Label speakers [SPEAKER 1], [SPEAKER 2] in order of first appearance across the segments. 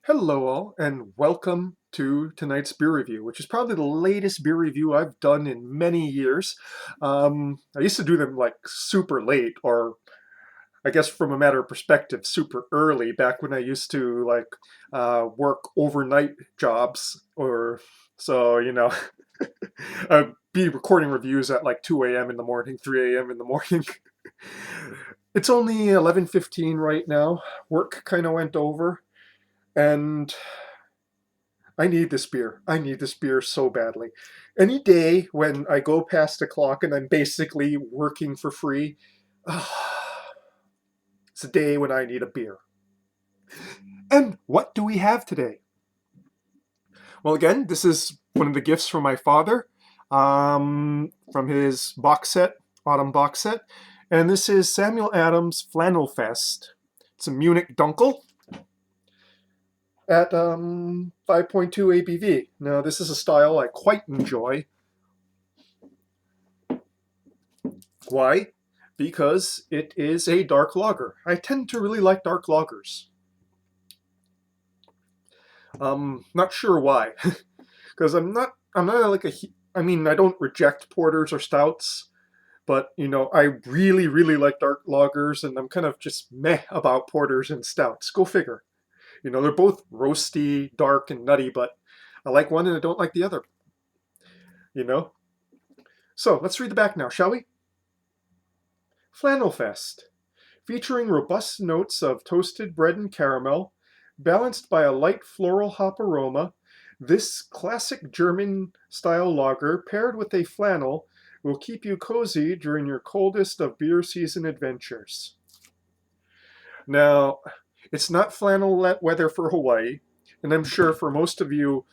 [SPEAKER 1] Hello all, and welcome to tonight's beer review, which is probably the latest beer review I've done in many years. I used to do them like super late, or I guess from a matter of perspective, super early, back when I used to work overnight jobs, or so, I'd be recording reviews at like 2 a.m. in the morning, 3 a.m. in the morning. It's only 11:15 right now. Work kind of went over, and I need this beer. I need this beer so badly. Any day when I go past the clock and I'm basically working for free, it's a day when I need a beer. And what do we have today? Well, again, this is one of the gifts from my father, from his box set, autumn box set. And this is Samuel Adams Flannel Fest. It's a Munich Dunkel at 5.2 ABV. Now, this is a style I quite enjoy. Why? Because it is a dark lager. I tend to really like dark lagers. Not sure why, because I'm not like a. I mean, I don't reject porters or stouts, but I really, really like dark lagers, and I'm kind of just meh about porters and stouts. Go figure. They're both roasty, dark, and nutty, but I like one and I don't like the other. You know. So let's read the back now, shall we? Flannel Fest, featuring robust notes of toasted bread and caramel, balanced by a light floral hop aroma. This classic German-style lager, paired with a flannel, will keep you cozy during your coldest of beer season adventures. Now, it's not flannel weather for Hawaii, and I'm sure for most of you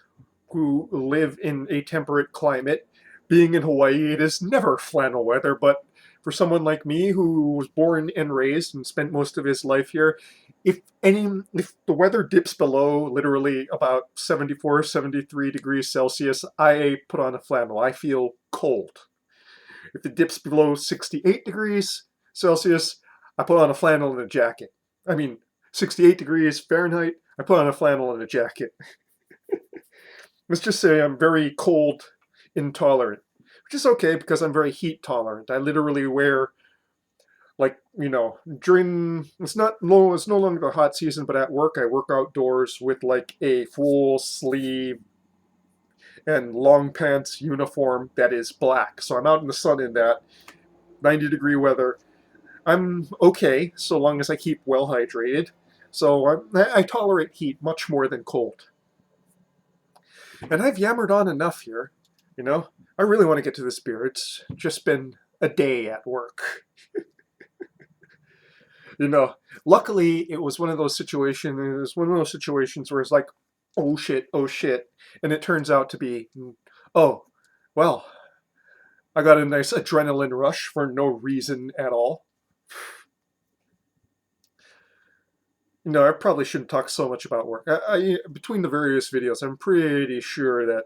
[SPEAKER 1] who live in a temperate climate, being in Hawaii, it is never flannel weather, but for someone like me who was born and raised and spent most of his life here, if the weather dips below literally about 74, 73 degrees Celsius, I put on a flannel. I feel cold. If it dips below 68 degrees Celsius, I put on a flannel and a jacket. I mean, 68 degrees Fahrenheit, I put on a flannel and a jacket. Let's just say I'm very cold intolerant, which is okay because I'm very heat tolerant. I literally wear, during it's no longer the hot season, but at work I work outdoors with like a full sleeve and long pants uniform that is black. So I'm out in the sun in that 90-degree weather. I'm okay so long as I keep well hydrated. So I tolerate heat much more than cold. And I've yammered on enough here. You know, I really want to get to this beer. It's just been a day at work. Luckily it was one of those situations. It was one of those situations where it's like, oh shit, and it turns out to be, oh, well, I got a nice adrenaline rush for no reason at all. I probably shouldn't talk so much about work. Between the various videos, I'm pretty sure that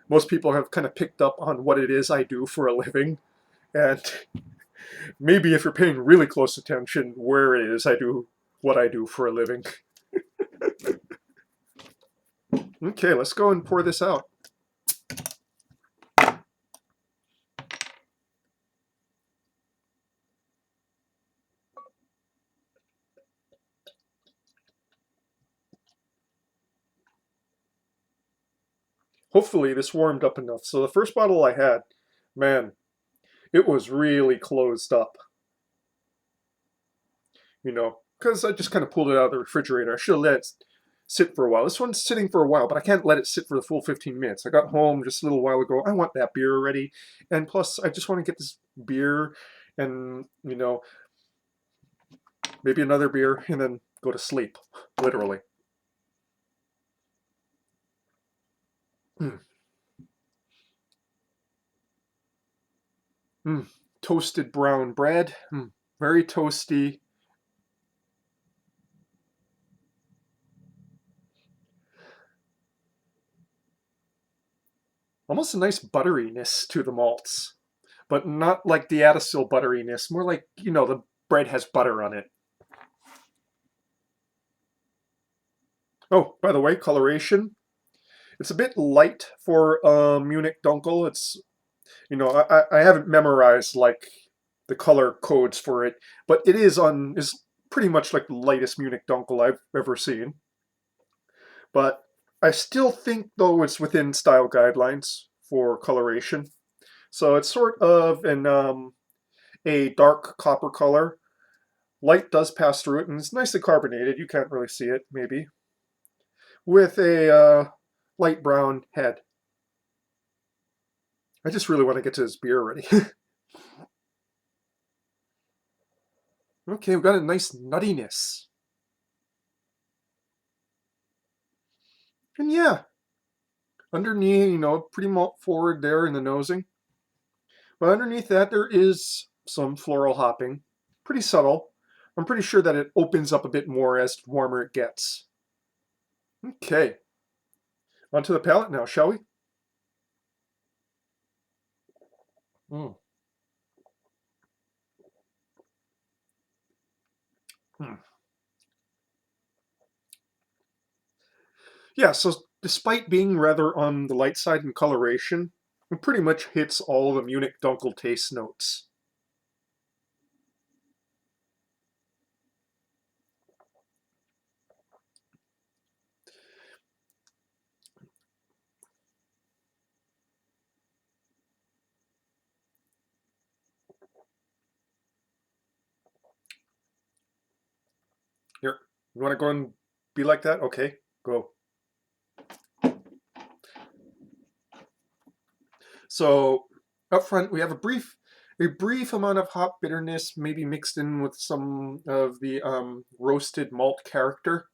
[SPEAKER 1] most people have kind of picked up on what it is I do for a living, and maybe if you're paying really close attention, where it is I do what I do for a living. Okay, let's go and pour this out. Hopefully this warmed up enough. So the first bottle I had, man, it was really closed up. Because I just kind of pulled it out of the refrigerator. I should have let it sit for a while. This one's sitting for a while, but I can't let it sit for the full 15 minutes. I got home just a little while ago. I want that beer already. And plus, I just want to get this beer and, maybe another beer and then go to sleep, literally. Mm. Mm. Toasted brown bread. Very toasty. Almost a nice butteriness to the malts, but not like the Adisil butteriness. More like, the bread has butter on it. Oh, by the way, coloration. It's a bit light for Munich Dunkel. It's, I haven't memorized like the color codes for it, but is pretty much like the lightest Munich Dunkel I've ever seen. But I still think though it's within style guidelines for coloration. So it's sort of a dark copper color. Light does pass through it, and it's nicely carbonated. You can't really see it, maybe, with a light brown head. I just really want to get to this beer already. Okay, we've got a nice nuttiness. And yeah, underneath, pretty forward there in the nosing. But underneath that, there is some floral hopping. Pretty subtle. I'm pretty sure that it opens up a bit more as warmer it gets. Okay, onto the palate now, shall we? Mm. Hmm. Yeah, so despite being rather on the light side in coloration, it pretty much hits all the Munich Dunkel taste notes. Here, you want to go and be like that? Okay, go. So up front, we have a brief amount of hop bitterness, maybe mixed in with some of the roasted malt character.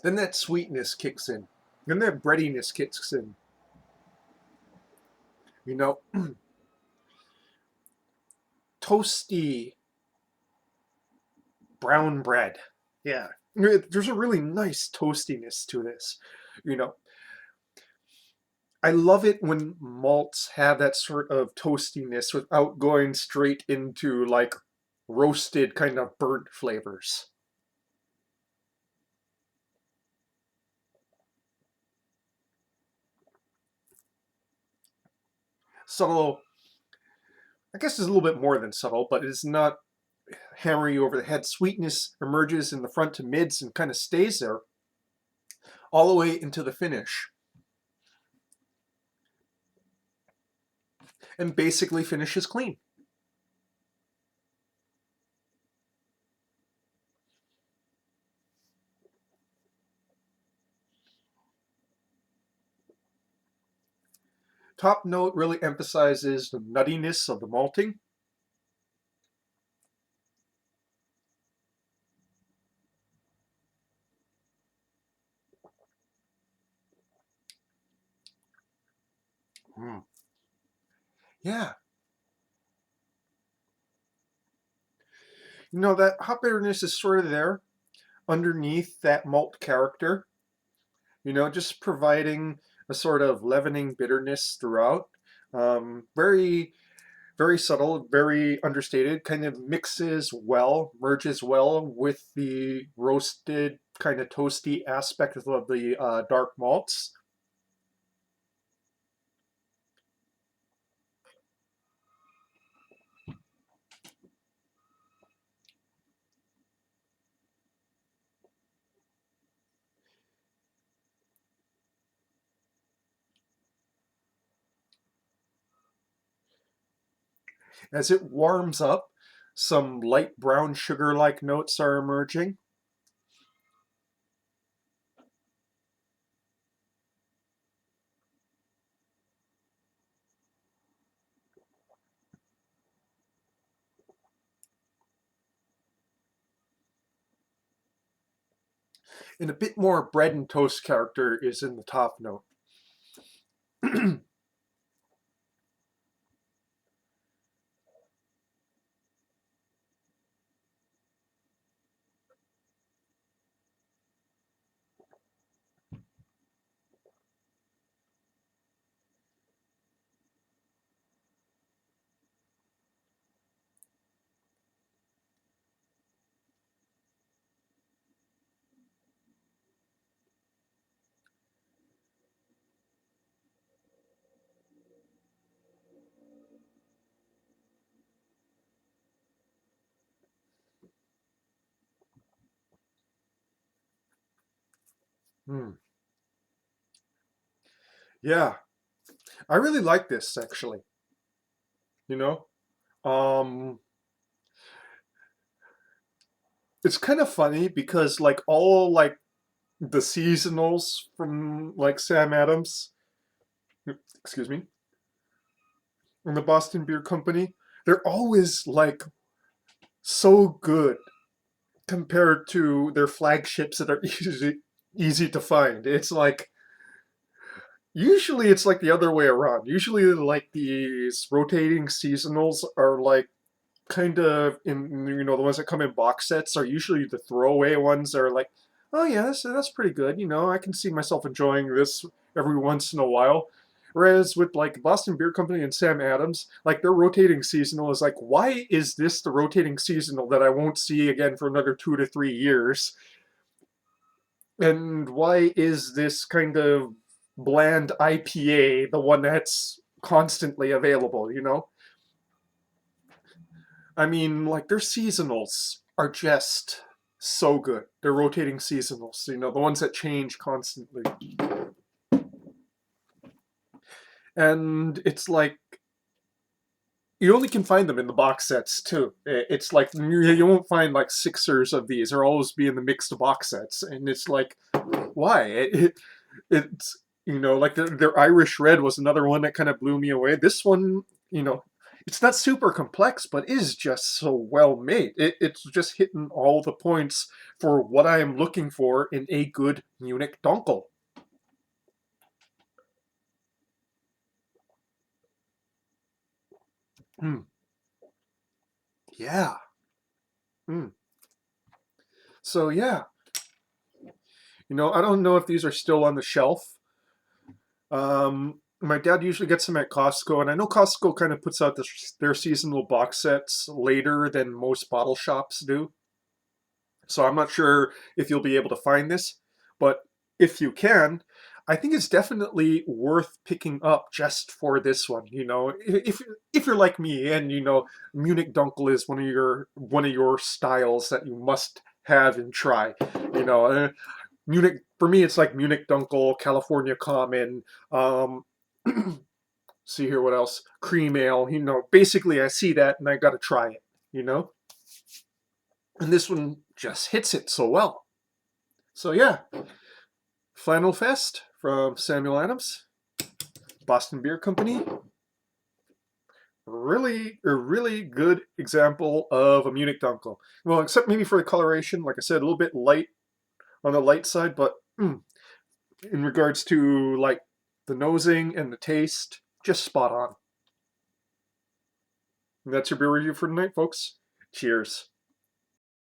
[SPEAKER 1] Then that sweetness kicks in. Then that breadiness kicks in. You know, toasty brown bread. Yeah, there's a really nice toastiness to this. You know, I love it when malts have that sort of toastiness without going straight into like roasted kind of burnt flavors. Subtle, I guess it's a little bit more than subtle, but it's not hammering you over the head. Sweetness emerges in the front to mids and kind of stays there all the way into the finish. And basically finishes clean. Top note really emphasizes the nuttiness of the malting. Mm. Yeah, that hop bitterness is sort of there underneath that malt character, just providing a sort of leavening bitterness throughout. Very, very subtle, very understated, kind of mixes well, merges well with the roasted, kind of toasty aspect of the dark malts. As it warms up, some light brown sugar like notes are emerging. And a bit more bread and toast character is in the top note. Hmm. Yeah, I really like this actually. You know, um, it's kind of funny because like all like the seasonals from like Sam Adams, excuse me, from the Boston Beer Company, they're always like so good compared to their flagships that are easy to find. It's like usually it's like the other way around. Usually like these rotating seasonals are like kind of in the ones that come in box sets are usually the throwaway ones that are like, oh yeah, that's pretty good. I can see myself enjoying this every once in a while. Whereas with like Boston Beer Company and Sam Adams, like their rotating seasonal is like, why is this the rotating seasonal that I won't see again for another 2 to 3 years? And why is this kind of bland IPA the one that's constantly available? I mean, like their seasonals are just so good. They're rotating seasonals, the ones that change constantly. And it's like you only can find them in the box sets too. It's like you won't find like sixers of these. They'll always be in the mixed box sets, and it's like, why? It's like their Irish Red was another one that kind of blew me away. This one, it's not super complex, but is just so well made. It's just hitting all the points for what I am looking for in a good Munich Dunkel. Mm, yeah. Mm. So yeah, I don't know if these are still on the shelf. My dad usually gets them at Costco, and I know Costco kind of puts out their seasonal box sets later than most bottle shops do. So I'm not sure if you'll be able to find this, but if you can, I think it's definitely worth picking up just for this one. If you're like me and Munich Dunkel is one of your styles that you must have and try. Munich for me, it's like Munich Dunkel, California Common. Um, see here, what else? Cream ale. Basically, I see that and I got to try it. You know, and this one just hits it so well. So yeah, Flannel Fest from Samuel Adams, Boston Beer Company. Really, a really good example of a Munich Dunkel. Well, except maybe for the coloration, like I said, a little bit light on the light side, but in regards to like the nosing and the taste, just spot on. And that's your beer review for tonight, folks. Cheers.